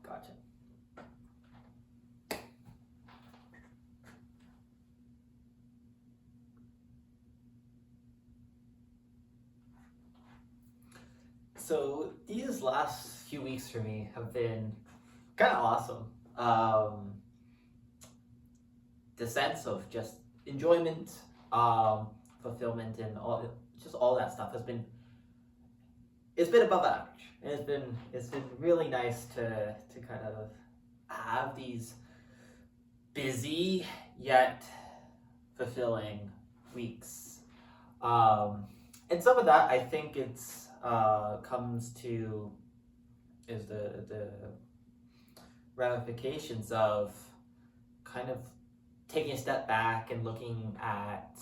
Gotcha. So these last few weeks for me have been kind of awesome. The sense of just enjoyment, fulfillment, and all that stuff has been it's been above average. And it's been really nice to kind of have these busy yet fulfilling weeks. And some of that I think it's comes to is the ramifications of kind of taking a step back and looking at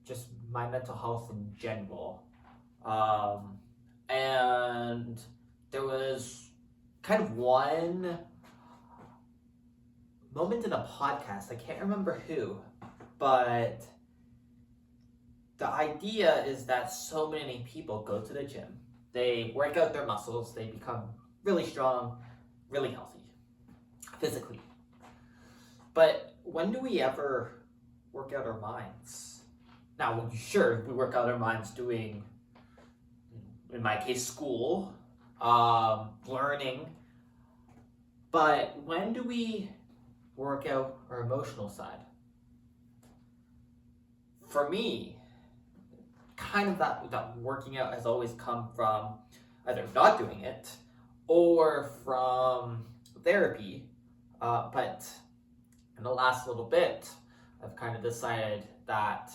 just my mental health in general. And there was kind of one moment in a podcast, I can't remember who, but the idea is that so many people go to the gym, they work out their muscles, they become really strong, really healthy, physically. But when do we ever work out our minds? Now, sure, we work out our minds doing, in my case, school, learning, but when do we work out our emotional side? For me, kind of that working out has always come from either not doing it or from therapy. But in the last little bit, I've kind of decided that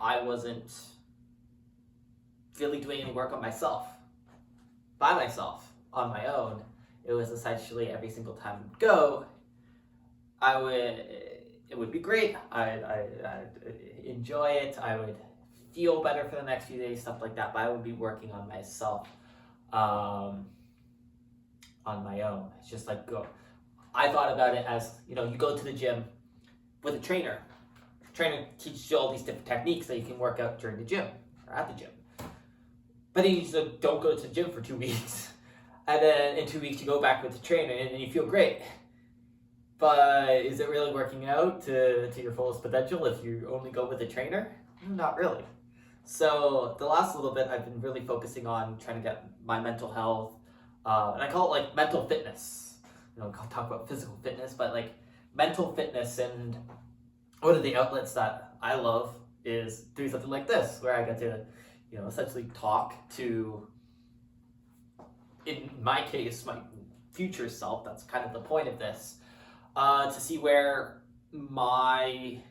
I wasn't really doing any work on myself, by myself, on my own. It was essentially every single time I'd go, it would be great. I'd enjoy it. I would feel better for the next few days, stuff like that. But I would be working on myself on my own. It's just like go. I thought about it as, you go to the gym with a trainer. The trainer teaches you all these different techniques that you can work out during the gym or at the gym. But then you just don't go to the gym for 2 weeks. And then in 2 weeks you go back with the trainer and you feel great. But is it really working out to your fullest potential if you only go with a trainer? Not really. So the last little bit I've been really focusing on trying to get my mental health, and I call it like mental fitness. I'll talk about physical fitness, but like mental fitness. And one of the outlets that I love is doing something like this, where I get to, essentially talk to, in my case, my future self. That's kind of the point of this, to see where my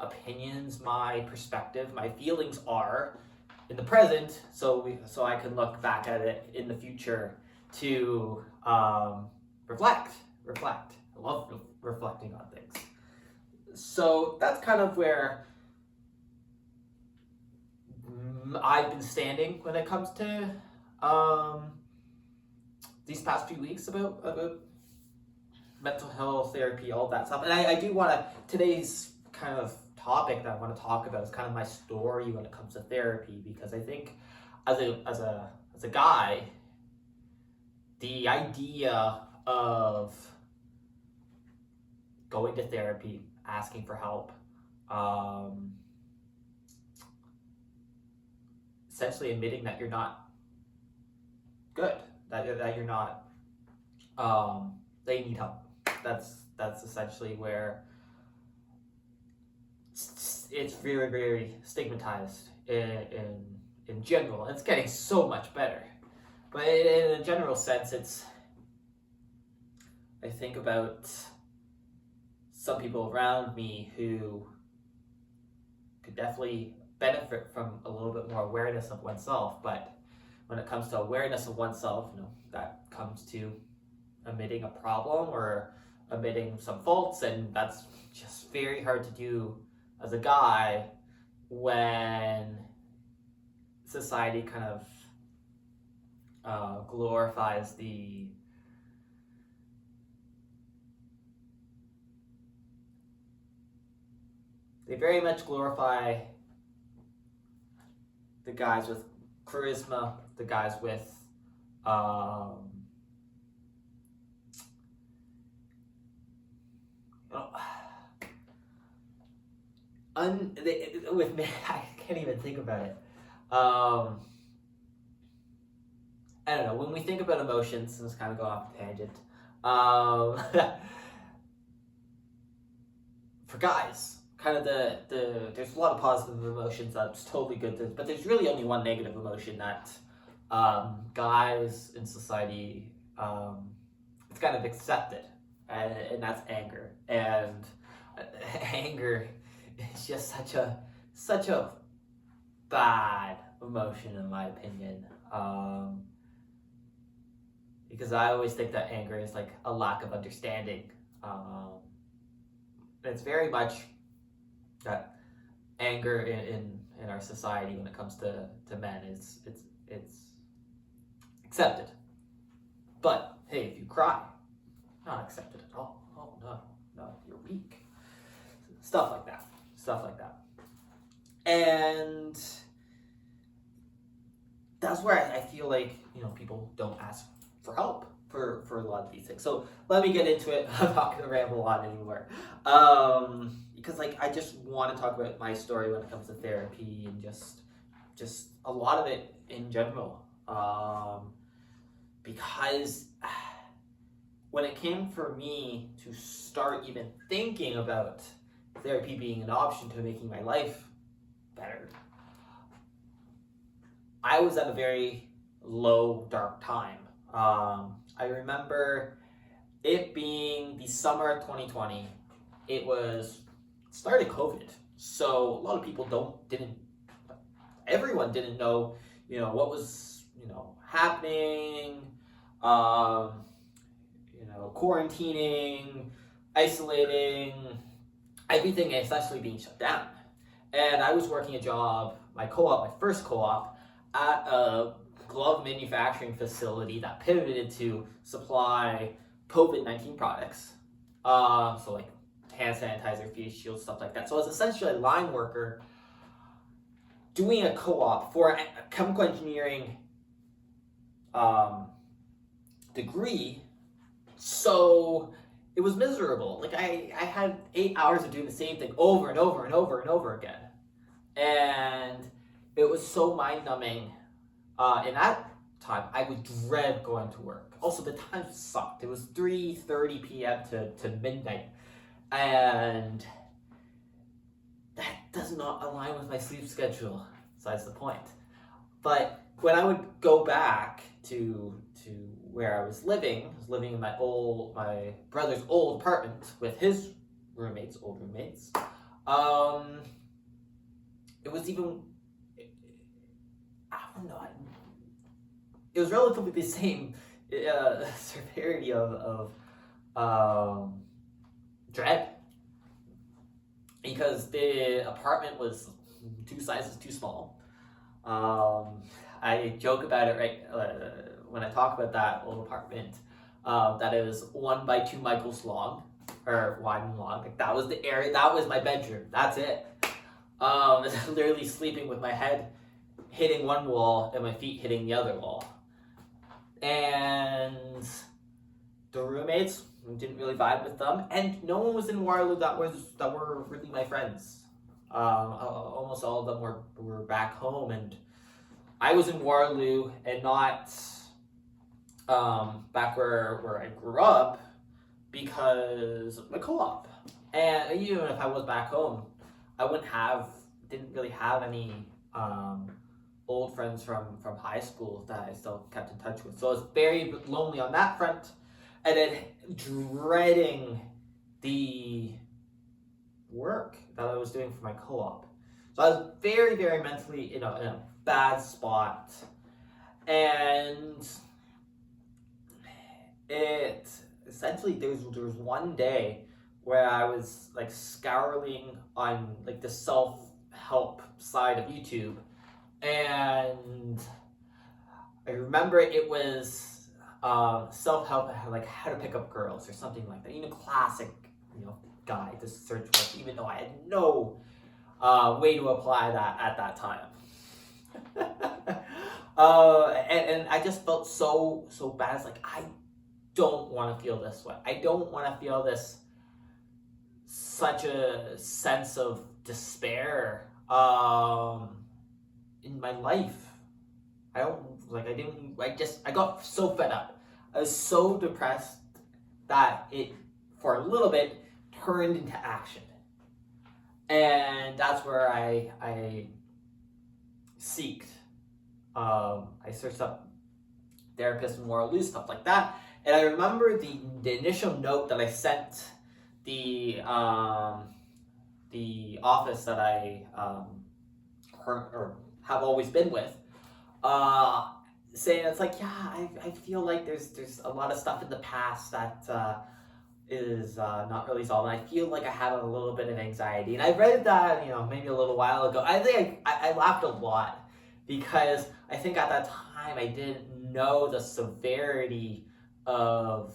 opinions, my perspective, my feelings are in the present, so I can look back at it in the future to reflect. I love reflecting on things. So that's kind of where I've been standing when it comes to these past few weeks about mental health, therapy, all that stuff. And I do want to, today's kind of topic that I want to talk about is kind of my story when it comes to therapy, because I think as a guy, the idea of going to therapy, asking for help, essentially admitting that you're not good, that you're not, that you need help. That's essentially where it's very, very stigmatized in general. It's getting so much better, but in a general sense, I think about some people around me who could definitely benefit from a little bit more awareness of oneself. But when it comes to awareness of oneself, that comes to admitting a problem or admitting some faults, and that's just very hard to do as a guy when society kind of glorifies they very much glorify the guys with charisma, the guys with with me, I can't even think about it. I don't know. When we think about emotions, let's kind of go off the tangent. For guys, kind of there's a lot of positive emotions that's totally good, but there's really only one negative emotion that guys in society it's kind of accepted, and that's anger. And anger is just such a bad emotion in my opinion. Because I always think that anger is like a lack of understanding. It's very much that anger in our society when it comes to men it's accepted. But hey, if you cry, not accepted at all. Oh no, you're weak. Stuff like that. And that's where I feel like, people don't ask for help for a lot of these things. So let me get into it. I'm not going to ramble on anymore. Because I just want to talk about my story when it comes to therapy and just a lot of it in general. Because when it came for me to start even thinking about therapy being an option to making my life better, I was at a very low, dark time. I remember it being the summer of 2020. It was started COVID, so a lot of people everyone didn't know, what was, happening, quarantining, isolating, everything essentially being shut down. And I was working a job, my first co-op, at a glove manufacturing facility that pivoted to supply COVID-19 products. So like hand sanitizer, face shields, stuff like that. So I was essentially a line worker doing a co-op for a chemical engineering degree. So it was miserable. I had 8 hours of doing the same thing over and over and over and over again. And it was so mind-numbing. In that time, I would dread going to work. Also, the time sucked. It was 3:30 p.m. to midnight. And that does not align with my sleep schedule. Besides the point. But when I would go back to where I was living in my brother's old apartment with his old roommates. It was even, I don't know, it was relatively the same severity of dread, because the apartment was 2 sizes too small. I joke about it, right, when I talk about that old apartment, that it was 1 by 2 Michaels long, or wide and long. That was the area. That was my bedroom. That's it. Literally sleeping with my head hitting one wall and my feet hitting the other wall. And the roommates, didn't really vibe with them, and no one was in Waterloo that were really my friends. Almost all of them were back home, and I was in Waterloo and not back where I grew up because of my co-op. And even if I was back home, I didn't really have any old friends from high school that I still kept in touch with. So I was very lonely on that front, and then dreading the work that I was doing for my co-op. So I was very, very mentally in a bad spot, and it essentially there was one day where I was scouring on the self-help side of YouTube, and I remember it was self-help, how to pick up girls or something like that. Classic, guide to search for, even though I had no way to apply that at that time. And I just felt so bad. It's I don't want to feel this way. I don't want to feel this such a sense of despair in my life. I got so fed up. I was so depressed that it, for a little bit, turned into action. And that's where I seeked. I searched up therapists more loose, stuff like that. And I remember the initial note that I sent the office that I have always been with, saying it's like, yeah, I feel like there's a lot of stuff in the past that is not really solved. And I feel like I have a little bit of anxiety. And I read that, maybe a little while ago. I think I laughed a lot because I think at that time I didn't know the severity of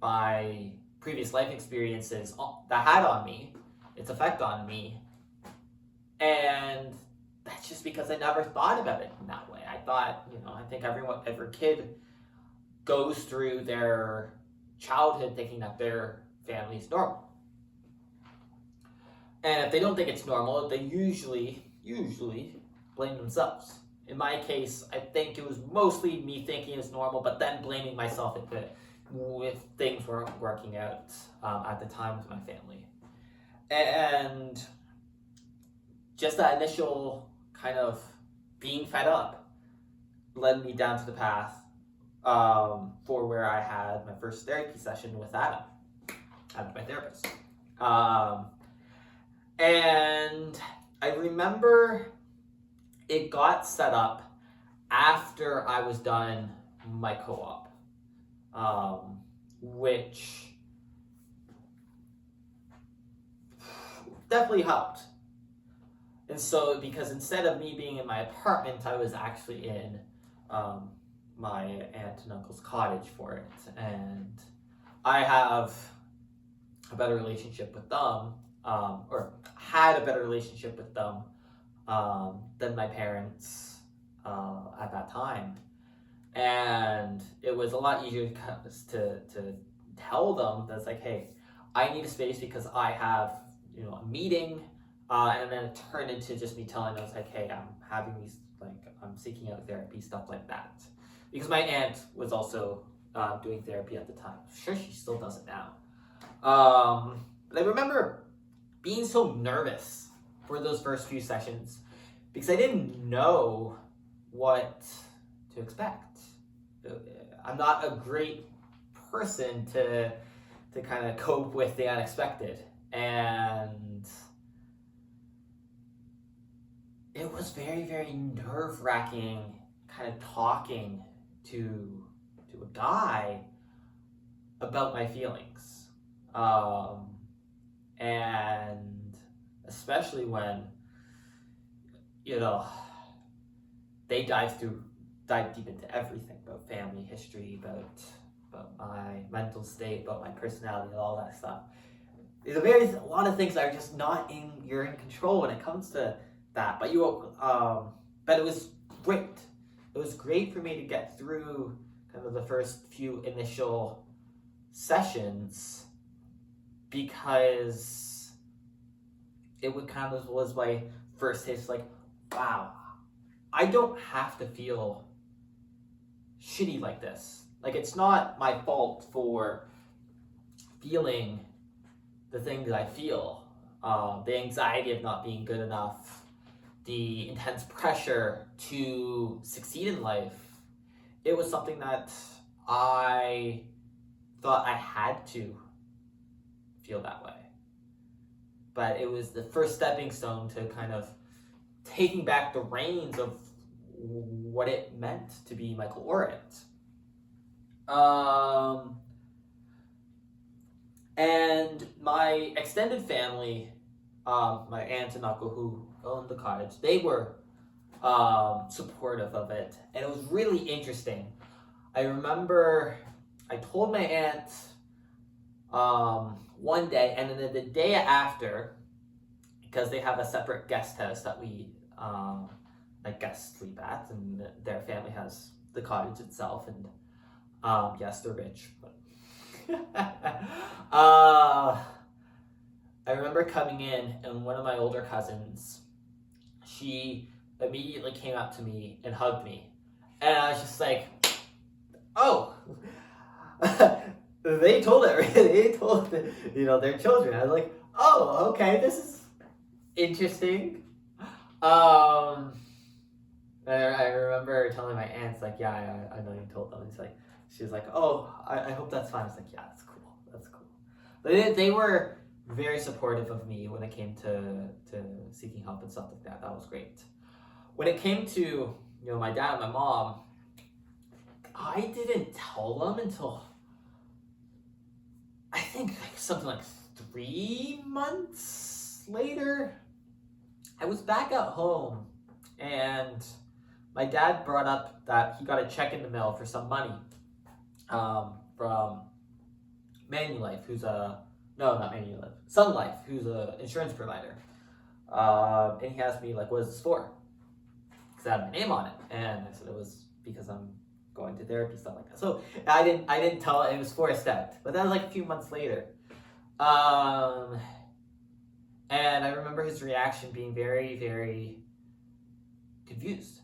my previous life experiences that had on me, its effect on me. And that's just because I never thought about it in that way. I thought, I think every kid goes through their childhood thinking that their family is normal. And if they don't think it's normal, they usually blame themselves. In my case, I think it was mostly me thinking it's normal, but then blaming myself if things weren't working out at the time with my family. And just that initial kind of being fed up led me down to the path for where I had my first therapy session with Adam, my therapist. And I remember it got set up after I was done my co-op, which definitely helped. And so, because instead of me being in my apartment, I was actually in my aunt and uncle's cottage for it. And I have a better relationship with them, or had a better relationship with them than my parents at that time. And it was a lot easier to tell them that's like, hey, I need a space because I have, a meeting. And then it turned into just me telling them, like, hey, I'm having these, I'm seeking out therapy, stuff like that. Because my aunt was also doing therapy at the time. I'm sure she still does it now. But I remember being so nervous for those first few sessions because I didn't know what to expect. I'm not a great person to kind of cope with the unexpected. And it was very, very nerve-wracking kind of talking to a guy about my feelings. And especially when, they dive deep into everything about family history, about my mental state, about my personality, and all that stuff. There's a lot of things that are just you're in control when it comes to that. But but it was great. It was great for me to get through kind of the first few initial sessions because it was my first taste, like, wow, I don't have to feel shitty like this. Like, it's not my fault for feeling the things that I feel. The anxiety of not being good enough, the intense pressure to succeed in life. It was something that I thought I had to feel that way. But it was the first stepping stone to kind of taking back the reins of what it meant to be Michael Orient. And my extended family, my aunt and uncle who owned the cottage, they were supportive of it. And it was really interesting. I remember I told my aunt one day, and then the day after, because they have a separate guest house that we guests sleep at, and their family has the cottage itself, and yes, they're rich, but I remember coming in, and one of my older cousins, she immediately came up to me and hugged me. And I was just like, oh, they told it, they told, their children. I was like, oh, okay, this is interesting. Um, I remember telling my aunts, like, yeah, I know you told them. She was like, oh, I hope that's fine. I was like, yeah, that's cool. That's cool. But they were very supportive of me when it came to seeking help and stuff like that. That was great. When it came to, my dad and my mom, I didn't tell them until, I think, like, something like 3 months later. I was back at home, and my dad brought up that he got a check in the mail for some money from Manulife, who's not Manulife, Sun Life, who's an insurance provider. And he asked me, like, what is this for? Because I had my name on it, and I said it was because I'm going to therapy, stuff like that. So I didn't tell it was for a step, but that was like a few months later. And I remember his reaction being very, very confused.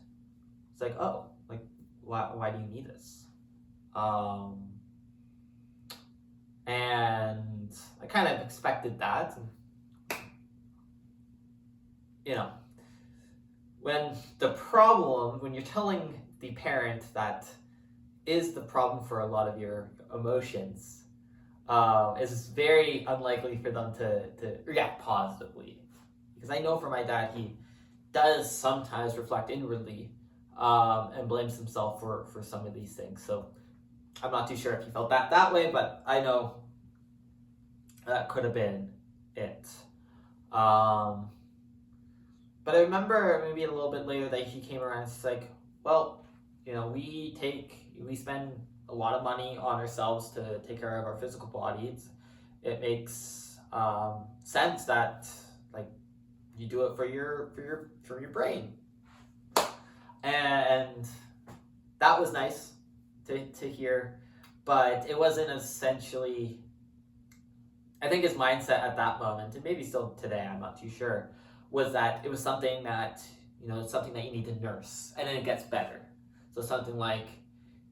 It's like, oh, like, why do you need this? And I kind of expected that. When you're telling the parent that is the problem for a lot of your emotions, it's very unlikely for them to react positively. Because I know for my dad, he does sometimes reflect inwardly and blames himself for some of these things. So I'm not too sure if he felt that way, but I know that could have been it. But I remember maybe a little bit later that he came around and it's like, well, we spend a lot of money on ourselves to take care of our physical bodies. It makes sense that, like, you do it for your brain, and that was nice to hear. But it wasn't essentially. I think his mindset at that moment, and maybe still today, I'm not too sure, was that it was something that it's something that you need to nurse, and then it gets better. So something like,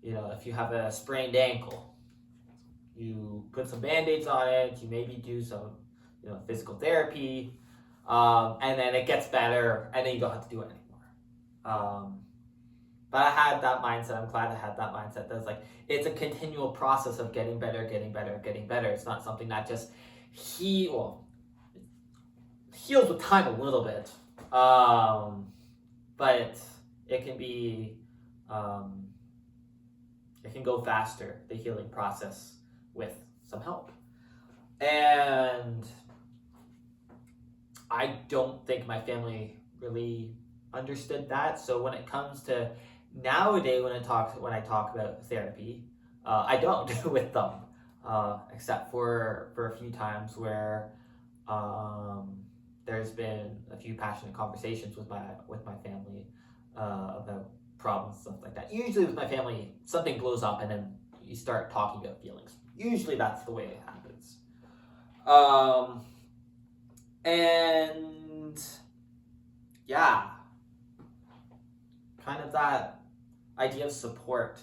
if you have a sprained ankle, you put some band-aids on it, you maybe do some, physical therapy, and then it gets better, and then you don't have to do it anymore. But I had that mindset. I'm glad I had that mindset. That's like, it's a continual process of getting better, getting better, getting better. It's not something that just heals with time a little bit, but it can be. It can go faster, the healing process, with some help. And I don't think my family really understood that. So when it comes to nowadays, when I talk about therapy, I don't with them, except for a few times where there's been a few passionate conversations with my family about problems, stuff like that. Usually with my family, something blows up and then you start talking about feelings. Usually that's the way it happens. And yeah, kind of that idea of support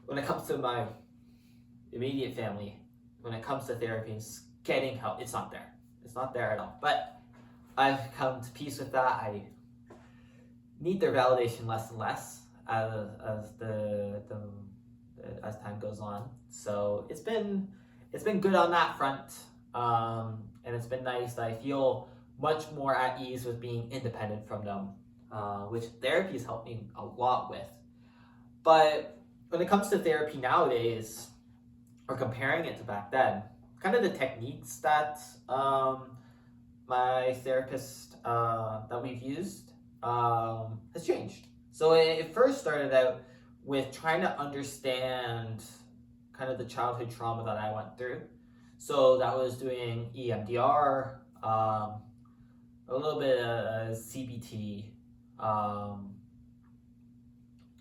when it comes to my immediate family, when it comes to therapy and getting help, it's not there. It's not there at all. But I've come to peace with that. I need their validation less and less as time goes on. So it's been good on that front, and it's been nice that I feel much more at ease with being independent from them, which therapy has helped me a lot with. But when it comes to therapy nowadays, or comparing it to back then, kind of the techniques that my therapist that we've used has changed. So it first started out with trying to understand kind of the childhood trauma that I went through. So that was doing EMDR, a little bit of CBT.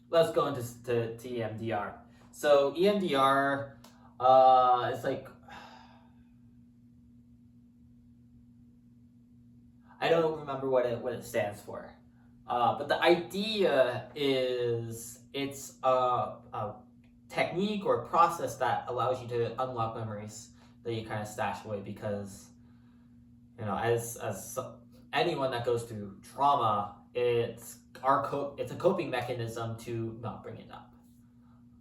Let's go into EMDR. So EMDR is like, I don't remember what it stands for. But the idea is it's a technique or process that allows you to unlock memories that you kind of stash away, because as anyone that goes through trauma, it's a coping mechanism to not bring it up.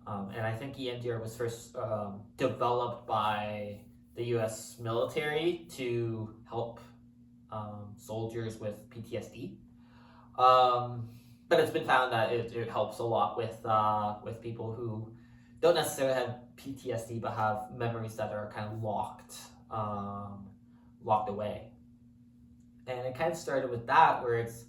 And I think EMDR was first developed by the U.S. military to help soldiers with PTSD. But it's been found that it helps a lot with people who don't necessarily have PTSD but have memories that are kind of locked away. And it kind of started with that, where it's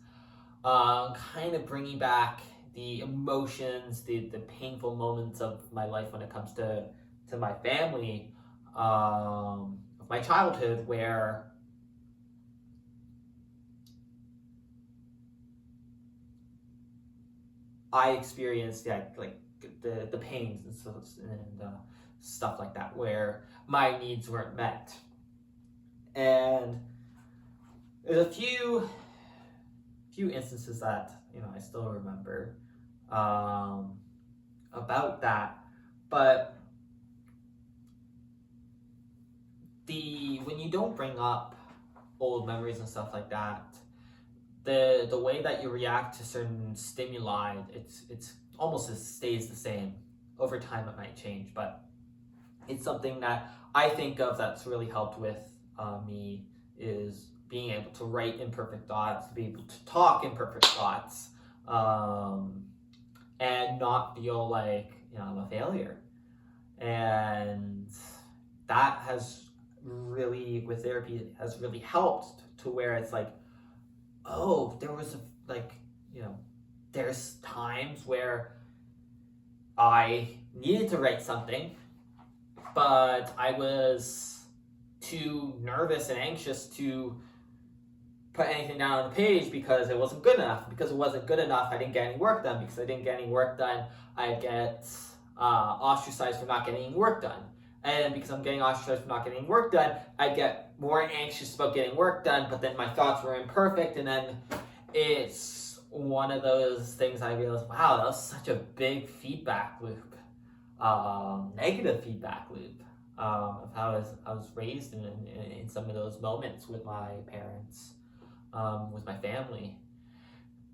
kind of bringing back the emotions, the painful moments of my life when it comes to my family, of my childhood, where I experienced like the pains and stuff like that, where my needs weren't met. And there's a few instances that I still remember about that, but when you don't bring up old memories and stuff like that, the way that you react to certain stimuli, it's almost stays the same. Over time it might change, but it's something that I think of that's really helped with me, is being able to write imperfect thoughts, to be able to talk imperfect thoughts, and not feel like I'm a failure. And that has really, with therapy, has really helped to where it's like, oh, there was there's times where I needed to write something, but I was too nervous and anxious to put anything down on the page because it wasn't good enough. Because it wasn't good enough, I didn't get any work done. Because I didn't get any work done, I get ostracized for not getting any work done. And because I'm getting ostracized for not getting work done, I get more anxious about getting work done, but then my thoughts were imperfect, and then it's one of those things I realized, wow, that was such a big feedback loop, negative feedback loop, of how I was raised in some of those moments with my parents, with my family.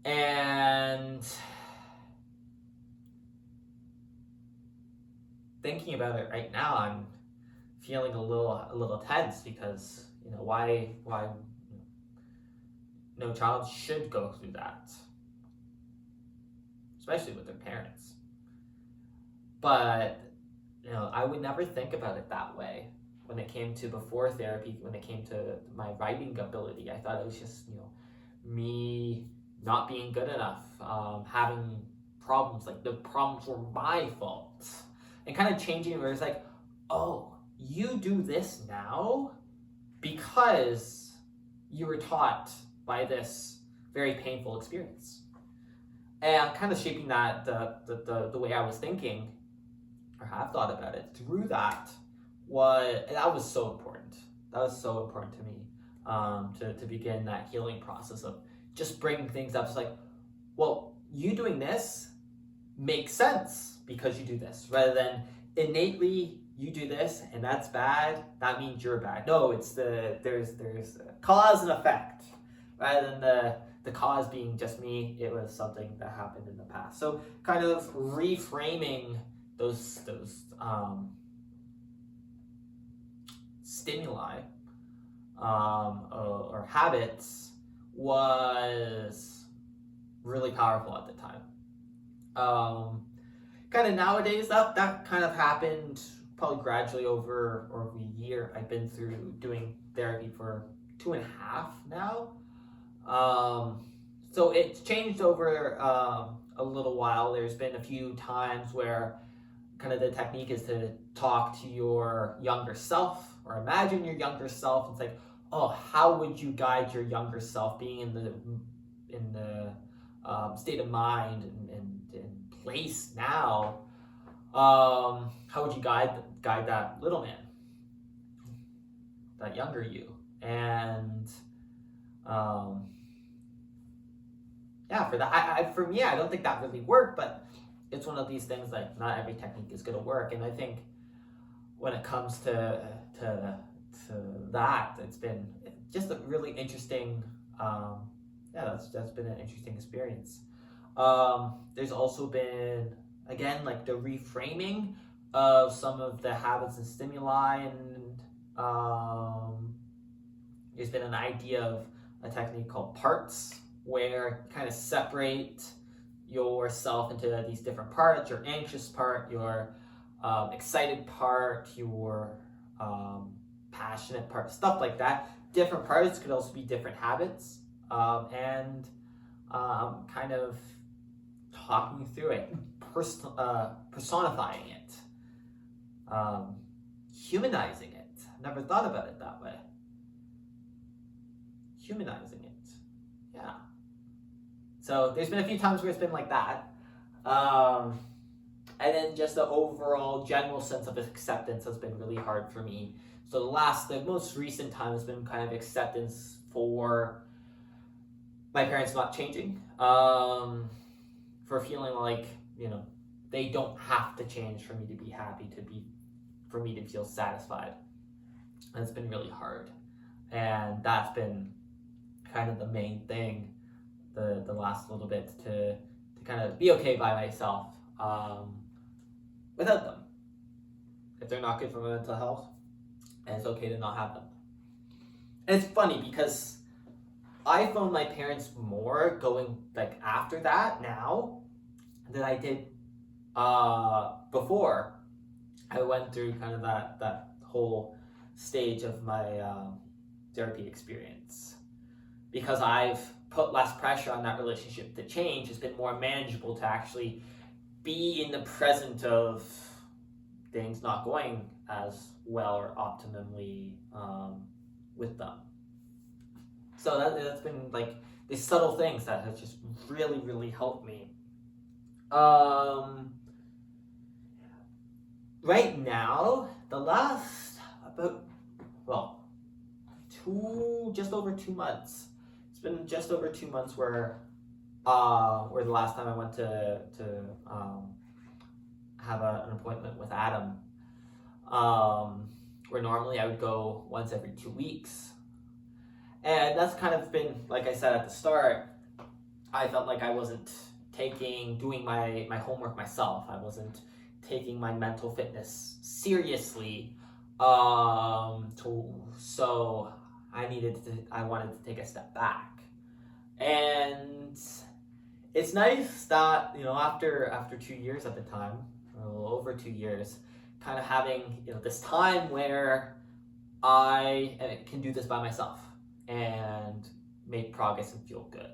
And thinking about it right now, I'm feeling a little tense, because why no child should go through that, especially with their parents. But I would never think about it that way when it came to before therapy. When it came to my writing ability, I thought it was just me not being good enough, having problems, like the problems were my fault. And kind of changing where it's like, oh, you do this now because you were taught by this very painful experience. And kind of shaping that, the way I was thinking, or have thought about it through that, was so important. That was so important to me, to begin that healing process of just bringing things up. It's like, well, you doing this makes sense because you do this, rather than innately you do this and that's bad, that means you're bad. No, it's there's a cause and effect, rather than the cause being just me. It was something that happened in the past. So kind of reframing those stimuli, or habits, was really powerful at the time. Kind of nowadays, that kind of happened probably gradually over a year. I've been through doing therapy for 2.5 now. So it's changed over a little while. There's been a few times where kind of the technique is to talk to your younger self, or imagine your younger self. It's like, oh, how would you guide your younger self, being in the state of mind and place now? How would you guide that little man, that younger you? And um, yeah, for that, for me, I don't think that really worked, but it's one of these things like not every technique is going to work, and I think when it comes to that, it's been just a really interesting. Yeah, that's been an interesting experience. There's also been again like the reframing of some of the habits and stimuli, and there's been an idea of a technique called parts, where you kind of separate yourself into these different parts: your anxious part, your excited part, your passionate part, stuff like that. Different parts could also be different habits, and kind of talking through it, personifying it, humanizing it. Never thought about it that way. Humanizing it. Yeah. So there's been a few times where it's been like that. And then just the overall general sense of acceptance has been really hard for me. So the most recent time has been kind of acceptance for my parents not changing. For feeling like, they don't have to change for me to be happy, for me to feel satisfied. And it's been really hard. And that's been kind of the main thing the last little bit, to kind of be okay by myself without them. If they're not good for my mental health, and it's okay to not have them. And it's funny because I found my parents more going like after that now than I did before I went through kind of that whole stage of my therapy experience. Because I've put less pressure on that relationship to change, it's been more manageable to actually be in the present of things not going as well or optimally with them. So that's been like these subtle things that have just really, really helped me. Right now, the last just over 2 months. It's been just over 2 months where the last time I went to have an appointment with Adam, where normally I would go once every 2 weeks. And that's kind of been, like I said at the start, I felt like I wasn't doing my homework myself. I wasn't taking my mental fitness seriously. So I wanted to take a step back. And it's nice that, after 2 years at the time, or a little over 2 years, kind of having, this time where I can do this by myself and make progress and feel good.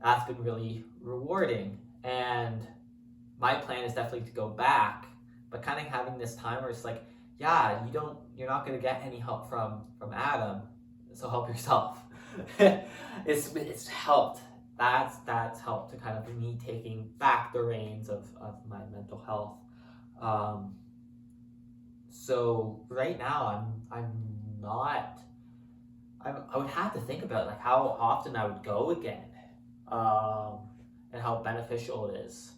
That's been really rewarding. And my plan is definitely to go back, but kind of having this time where it's like, yeah, you're not going to get any help from Adam, so help yourself. It's helped. That's helped to kind of me taking back the reins of my mental health. So right now I would have to think about like how often I would go again, and how beneficial it is.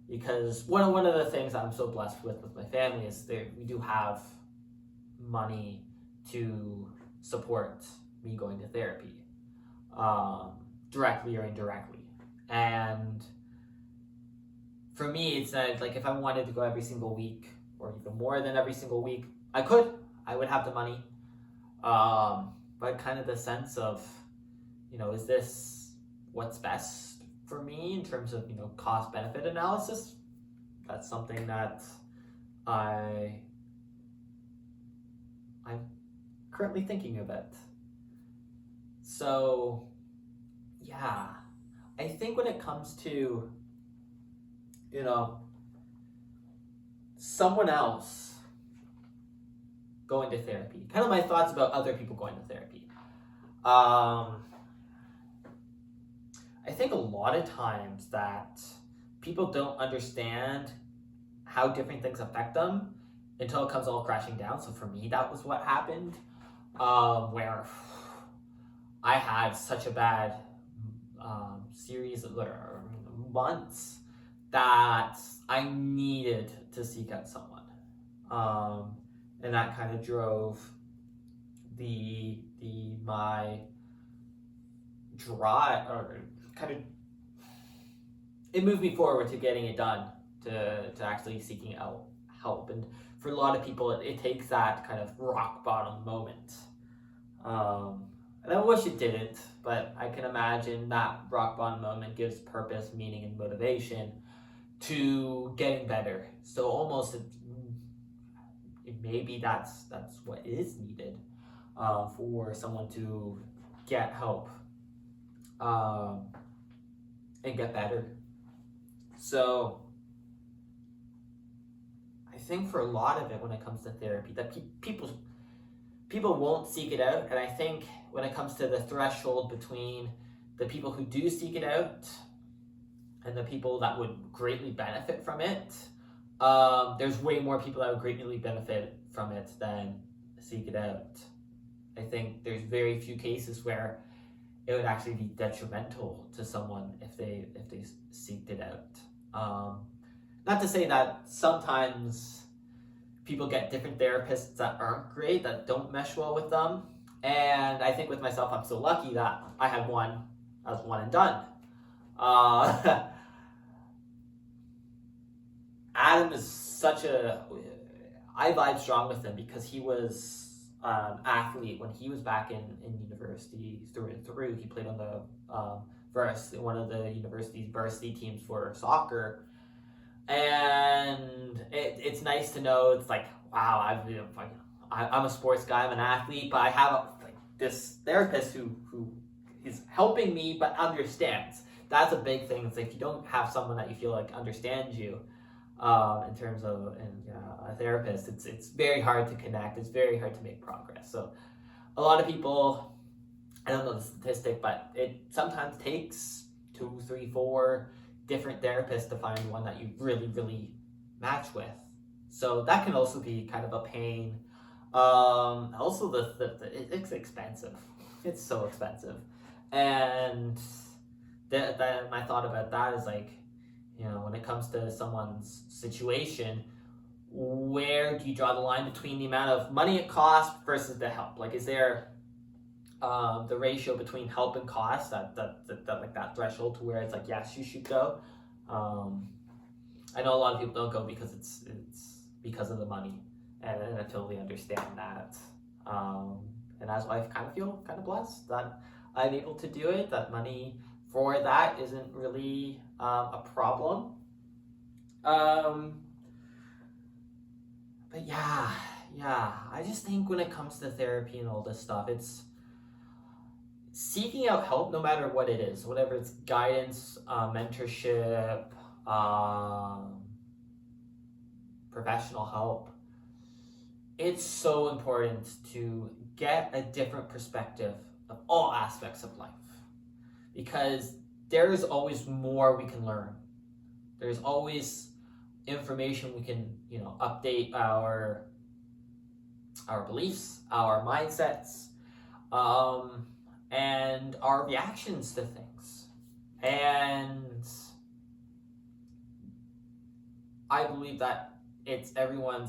Because one of the things I'm so blessed with my family is we do have money to support me going to therapy, directly or indirectly. And for me, it's like if I wanted to go every single week, or even more than every single week, I would have the money. But kind of the sense of, is this what's best for me in terms of, cost benefit analysis? That's something that I'm currently thinking about. So yeah, I think when it comes to, someone else going to therapy, kind of my thoughts about other people going to therapy. I think a lot of times that people don't understand how different things affect them until it comes all crashing down. So for me, that was what happened, where I had such a bad series of months that I needed to seek out someone, and that kind of drove my drive, or kind of it moved me forward to getting it done, to actually seeking out help. And for a lot of people, it takes that kind of rock bottom moment. And I wish it didn't, but I can imagine that rock bottom moment gives purpose, meaning, and motivation to getting better. So almost maybe that's what is needed for someone to get help and get better. So I think for a lot of it, when it comes to therapy, that people won't seek it out. And I think when it comes to the threshold between the people who do seek it out and the people that would greatly benefit from it, there's way more people that would greatly benefit from it than seek it out. I think there's very few cases where it would actually be detrimental to someone if they seeked it out. Not to say that sometimes people get different therapists that aren't great, that don't mesh well with them. And I think with myself, I'm so lucky that I had one as one and done. Adam is such I vibe strong with him because he was an athlete when he was back in university through and through. He played on the one of the university's varsity teams for soccer. And it's nice to know, it's like, wow, I'm a sports guy, I'm an athlete, but I have this therapist who is helping me but understands. That's a big thing. It's like, if you don't have someone that you feel like understands you in terms of a therapist, it's very hard to connect. It's very hard to make progress. So a lot of people, I don't know the statistic, but it sometimes takes 2, 3, 4 different therapists to find one that you really, really match with. So that can also be kind of a pain. Also, it's expensive. It's so expensive. And my thought about that is like, when it comes to someone's situation, where do you draw the line between the amount of money it costs versus the help? Like, is there the ratio between help and cost, that threshold to where it's like, yes, you should go? I know a lot of people don't go because it's because of the money, and I totally understand that. And as a wife, kind of feel kind of blessed that I'm able to do it. That money for that isn't really a problem. But yeah, I just think when it comes to therapy and all this stuff, it's seeking out help, no matter what it is, whatever it's guidance, mentorship, professional help. It's so important to get a different perspective of all aspects of life, because there's always more we can learn. There's always information we can, update our beliefs, our mindsets, and our reactions to things. And I believe that it's everyone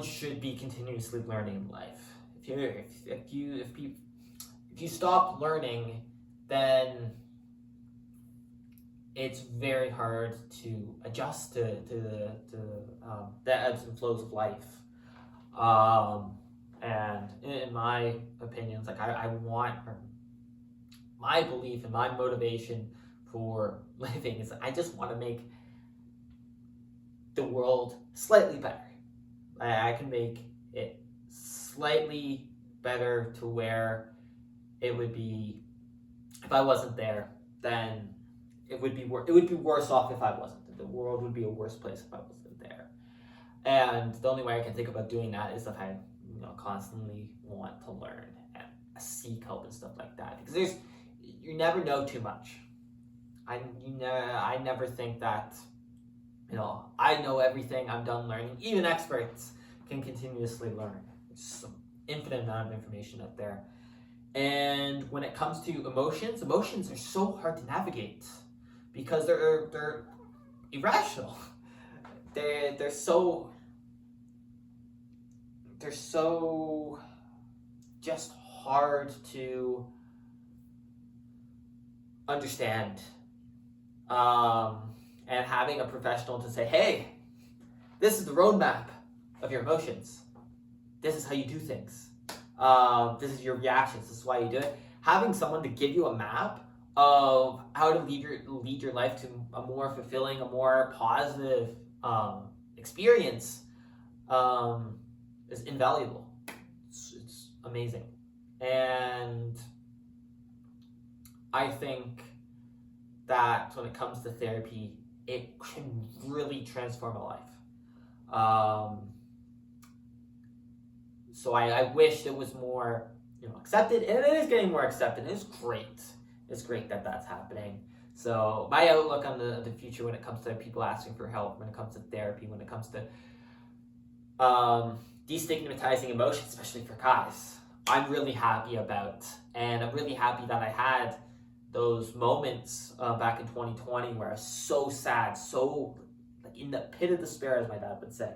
should be continuously learning in life. If you stop learning, then it's very hard to adjust to the ebbs and flows of life. And in my opinions, like I want, my belief and my motivation for living is I just want to make the world slightly better. I can make it slightly better to where it would be, if I wasn't there, then it would be worse off if I wasn't. The world would be a worse place if I wasn't there. And the only way I can think about doing that is if I constantly want to learn and seek help and stuff like that. Because you never know too much. I never think that I know everything, I'm done learning. Even experts can continuously learn. infinite amount of information out there. And when it comes to emotions, emotions are so hard to navigate because they're irrational. They're so just hard to understand. And having a professional to say, hey, this is the roadmap of your emotions. This is how you do things. This is your reactions. This is why you do it. Having someone to give you a map of how to lead your life to a more fulfilling, a more positive experience is invaluable. It's amazing. And I think that when it comes to therapy, it can really transform a life. So I wish it was more, accepted, and it is getting more accepted. It's great. It's great that that's happening. So my outlook on the future when it comes to people asking for help, when it comes to therapy, when it comes to destigmatizing emotions, especially for guys, I'm really happy about. And I'm really happy that I had those moments back in 2020 where I was so sad, so like in the pit of despair, as my dad would say.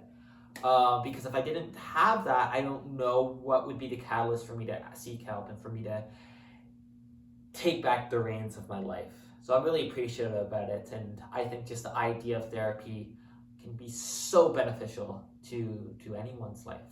Because if I didn't have that, I don't know what would be the catalyst for me to seek help and for me to take back the reins of my life. So I'm really appreciative about it, and I think just the idea of therapy can be so beneficial to anyone's life.